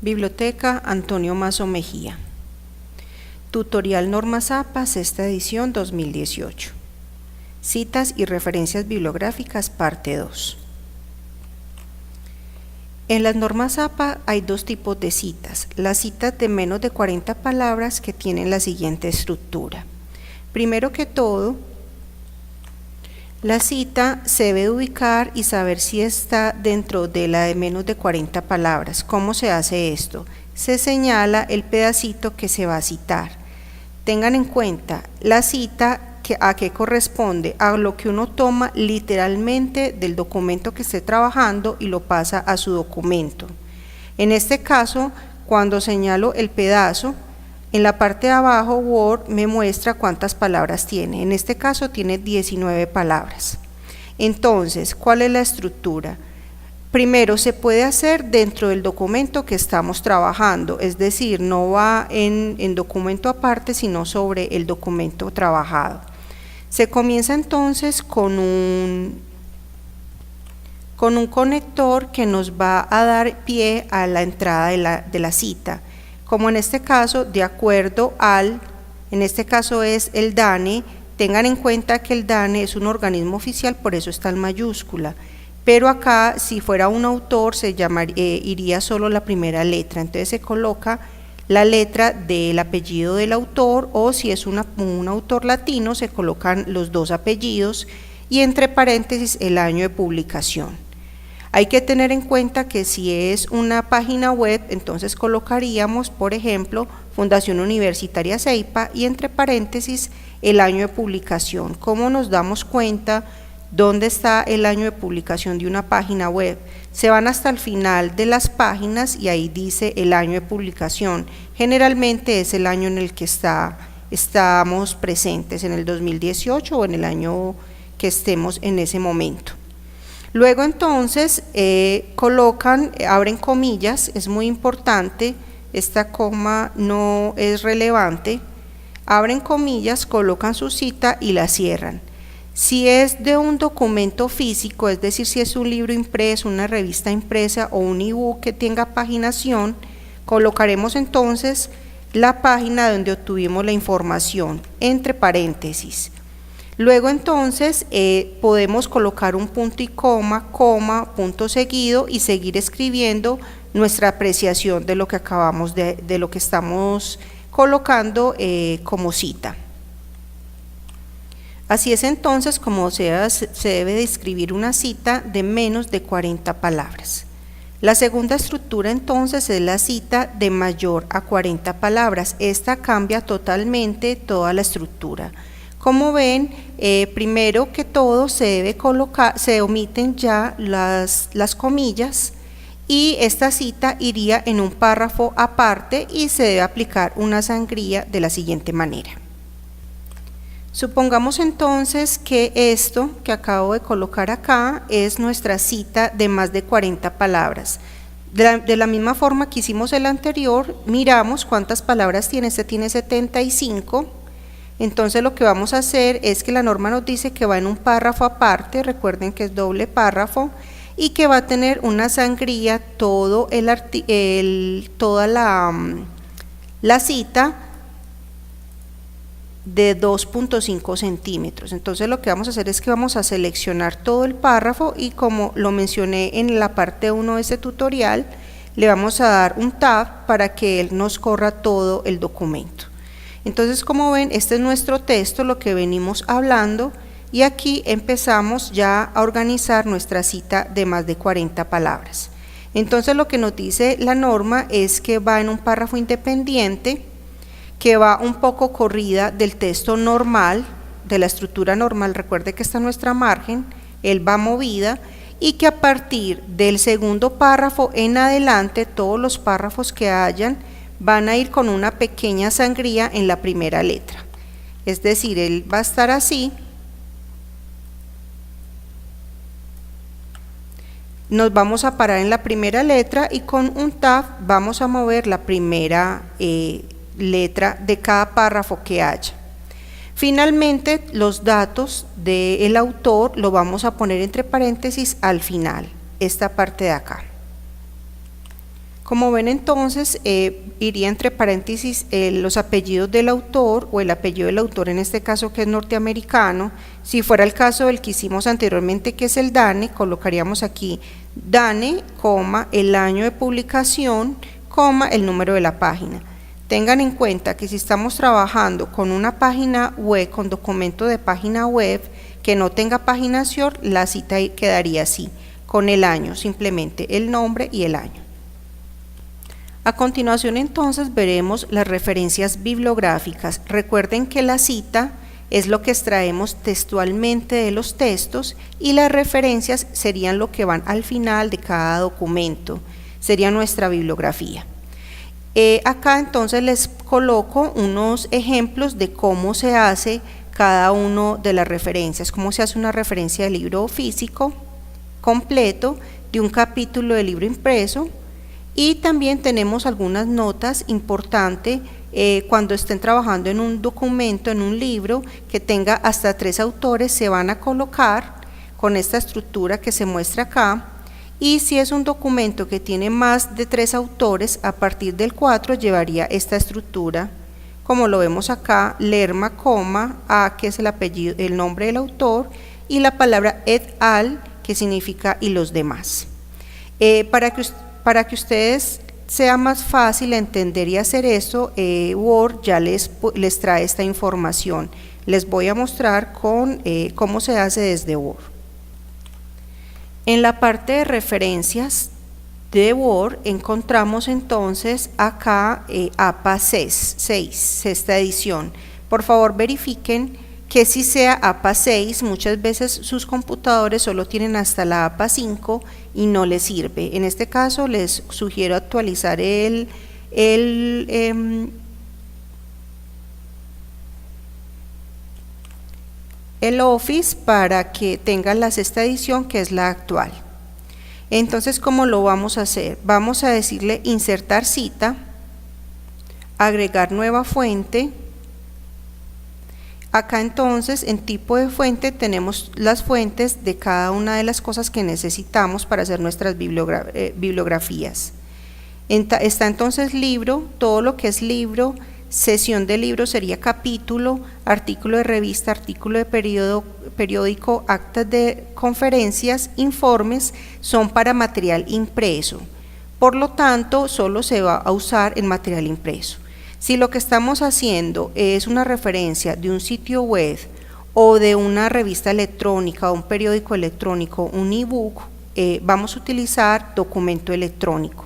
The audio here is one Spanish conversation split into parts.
Biblioteca Antonio Mazo Mejía. Tutorial Normas APA, sexta edición 2018. Citas y referencias bibliográficas, parte 2. En las normas APA hay dos tipos de citas. Las citas de menos de 40 palabras que tienen la siguiente estructura. Primero que todo, la cita se debe ubicar y saber si está dentro de la de menos de 40 palabras. ¿Cómo se hace esto? Se señala el pedacito que se va a citar. Tengan en cuenta, la cita a qué corresponde, a lo que uno toma literalmente del documento que esté trabajando y lo pasa a su documento. En este caso, cuando señalo el pedazo, en la parte de abajo Word me muestra cuántas palabras tiene. En este caso tiene 19 palabras. Entonces, ¿cuál es la estructura? Primero, se puede hacer dentro del documento que estamos trabajando, es decir, no va en documento aparte, sino sobre el documento trabajado. Se comienza entonces con un conector que nos va a dar pie a la entrada de la cita. Como en este caso, de acuerdo en este caso es el DANE, tengan en cuenta que el DANE es un organismo oficial, por eso está en mayúscula, pero acá si fuera un autor iría solo la primera letra, entonces se coloca la letra del apellido del autor, o si es un autor latino se colocan los dos apellidos y entre paréntesis el año de publicación. Hay que tener en cuenta que si es una página web, entonces colocaríamos, por ejemplo, Fundación Universitaria CEIPA y entre paréntesis el año de publicación. ¿Cómo nos damos cuenta dónde está el año de publicación de una página web? Se van hasta el final de las páginas y ahí dice el año de publicación. Generalmente es el año en el que estamos presentes, en el 2018 o en el año que estemos en ese momento. Luego entonces abren comillas, es muy importante, esta coma no es relevante, abren comillas, colocan su cita y la cierran. Si es de un documento físico, es decir, si es un libro impreso, una revista impresa o un ebook que tenga paginación, colocaremos entonces la página donde obtuvimos la información, entre paréntesis. Luego entonces podemos colocar un punto y coma, punto seguido y seguir escribiendo nuestra apreciación de lo que de lo que estamos colocando como cita. Así es entonces como se debe de escribir una cita de menos de 40 palabras. La segunda estructura entonces es la cita de mayor a 40 palabras. Esta cambia totalmente toda la estructura. Como ven, primero que todo se omiten ya las comillas y esta cita iría en un párrafo aparte y se debe aplicar una sangría de la siguiente manera. Supongamos entonces que esto que acabo de colocar acá es nuestra cita de más de 40 palabras. De la misma forma que hicimos el anterior, miramos cuántas palabras tiene. Este tiene 75. Entonces lo que vamos a hacer es que la norma nos dice que va en un párrafo aparte, recuerden que es doble párrafo, y que va a tener una sangría toda la cita de 2.5 centímetros. Entonces lo que vamos a hacer es que vamos a seleccionar todo el párrafo y como lo mencioné en la parte 1 de este tutorial, le vamos a dar un tab para que él nos corra todo el documento. Entonces, como ven, este es nuestro texto, lo que venimos hablando, y aquí empezamos ya a organizar nuestra cita de más de 40 palabras. Entonces, lo que nos dice la norma es que va en un párrafo independiente, que va un poco corrida del texto normal, de la estructura normal. Recuerde que está nuestra margen, él va movida, y que a partir del segundo párrafo en adelante, todos los párrafos que hayan, van a ir con una pequeña sangría en la primera letra, es decir, él va a estar así, nos vamos a parar en la primera letra y con un tab vamos a mover la primera letra de cada párrafo que haya. Finalmente, los datos del autor lo vamos a poner entre paréntesis al final, esta parte de acá. Como ven entonces, iría entre paréntesis los apellidos del autor o el apellido del autor en este caso que es norteamericano. Si fuera el caso del que hicimos anteriormente que es el DANE, colocaríamos aquí DANE, el año de publicación, el número de la página. Tengan en cuenta que si estamos trabajando con una página web, con documento de página web que no tenga paginación, la cita quedaría así, con el año, simplemente el nombre y el año. A continuación entonces veremos las referencias bibliográficas. Recuerden que la cita es lo que extraemos textualmente de los textos y las referencias serían lo que van al final de cada documento, sería nuestra bibliografía. Acá entonces les coloco unos ejemplos de cómo se hace cada una de las referencias, cómo se hace una referencia de libro físico completo, de un capítulo de libro impreso. Y también tenemos algunas notas importantes cuando estén trabajando en un documento, en un libro que tenga hasta 3 autores, se van a colocar con esta estructura que se muestra acá. Y si es un documento que tiene más de 3 autores, a partir del 4 llevaría esta estructura, como lo vemos acá, Lerma, A, que es el apellido, el nombre del autor, y la palabra et al, que significa y los demás. Para que ustedes sea más fácil entender y hacer eso, Word ya les trae esta información. Les voy a mostrar cómo se hace desde Word. En la parte de referencias de Word encontramos entonces acá APA 6, sexta edición. Por favor verifiquen que si sea APA 6, muchas veces sus computadores solo tienen hasta la APA 5 y no les sirve. En este caso les sugiero actualizar el Office para que tengan la sexta edición, que es la actual. Entonces, ¿cómo lo vamos a hacer? Vamos a decirle insertar cita, agregar nueva fuente. Acá entonces en tipo de fuente tenemos las fuentes de cada una de las cosas que necesitamos para hacer nuestras bibliografías. Está entonces libro, todo lo que es libro, sesión de libro sería capítulo, artículo de revista, artículo de periódico, actas de conferencias, informes, son para material impreso. Por lo tanto, solo se va a usar el material impreso. Si lo que estamos haciendo es una referencia de un sitio web o de una revista electrónica o un periódico electrónico, un ebook, vamos a utilizar documento electrónico.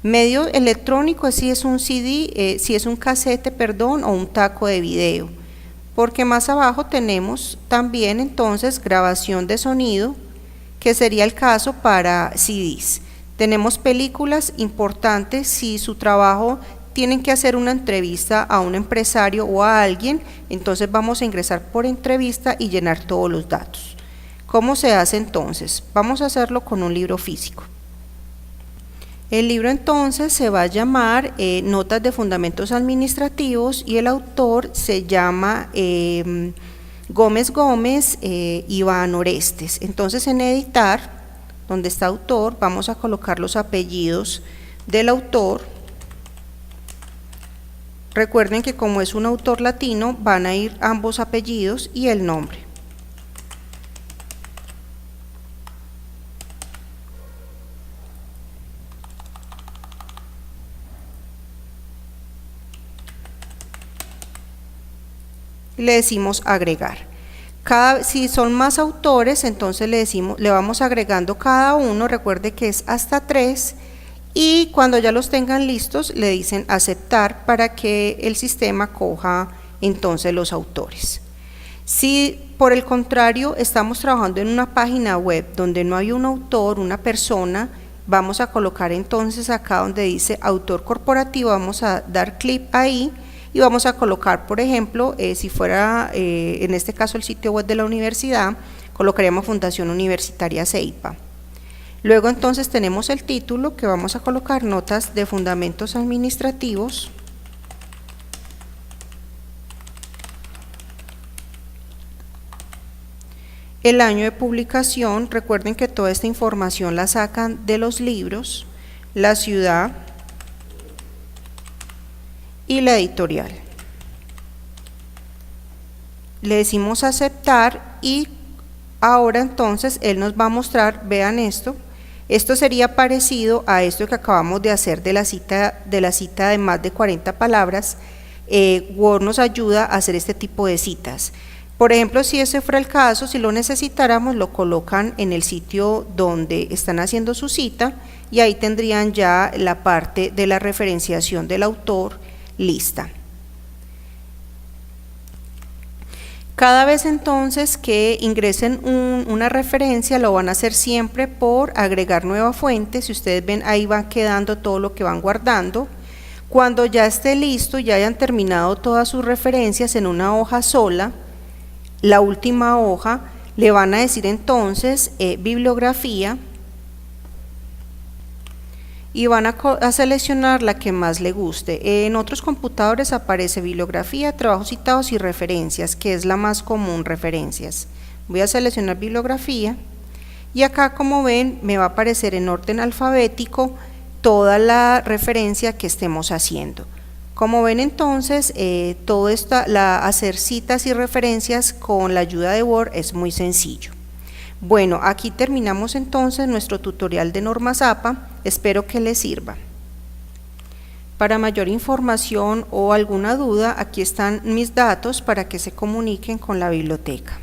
Medio electrónico si es un CD, si es un casete, perdón, o un taco de video, porque más abajo tenemos también entonces grabación de sonido, que sería el caso para CDs. Tenemos películas importantes si su trabajo tienen que hacer una entrevista a un empresario o a alguien, entonces vamos a ingresar por entrevista y llenar todos los datos. ¿Cómo se hace entonces? Vamos a hacerlo con un libro físico. El libro entonces se va a llamar Notas de Fundamentos Administrativos y el autor se llama Gómez Iván Orestes. Entonces en editar, donde está autor, vamos a colocar los apellidos del autor. Recuerden que como es un autor latino, van a ir ambos apellidos y el nombre. Le decimos agregar. Si son más autores, entonces le vamos agregando cada uno. Recuerde que es hasta 3. Y cuando ya los tengan listos, le dicen aceptar para que el sistema coja entonces los autores. Si por el contrario estamos trabajando en una página web donde no hay un autor, una persona, vamos a colocar entonces acá donde dice autor corporativo, vamos a dar clic ahí y vamos a colocar, por ejemplo, si fuera en este caso el sitio web de la universidad, colocaríamos Fundación Universitaria CEIPA. Luego entonces tenemos el título que vamos a colocar Notas de Fundamentos Administrativos. El año de publicación, recuerden que toda esta información la sacan de los libros, la ciudad, y la editorial. Le decimos aceptar y ahora entonces él nos va a mostrar, vean esto sería parecido a esto que acabamos de hacer de la cita de más de 40 palabras. Word nos ayuda a hacer este tipo de citas. Por ejemplo, si ese fuera el caso, si lo necesitáramos, lo colocan en el sitio donde están haciendo su cita y ahí tendrían ya la parte de la referenciación del autor lista. Cada vez entonces que ingresen una referencia lo van a hacer siempre por agregar nueva fuente. Si ustedes ven, ahí va quedando todo lo que van guardando. Cuando ya esté listo, ya hayan terminado todas sus referencias en una hoja sola, la última hoja, le van a decir entonces bibliografía y van a seleccionar la que más le guste. En otros computadores aparece bibliografía, trabajos citados y referencias, que es la más común, referencias. Voy a seleccionar bibliografía y acá, como ven, me va a aparecer en orden alfabético toda la referencia que estemos haciendo. Como ven entonces, todo esto, hacer citas y referencias con la ayuda de Word es muy sencillo. Bueno, aquí terminamos entonces nuestro tutorial de normas APA, espero que les sirva. Para mayor información o alguna duda, aquí están mis datos para que se comuniquen con la biblioteca.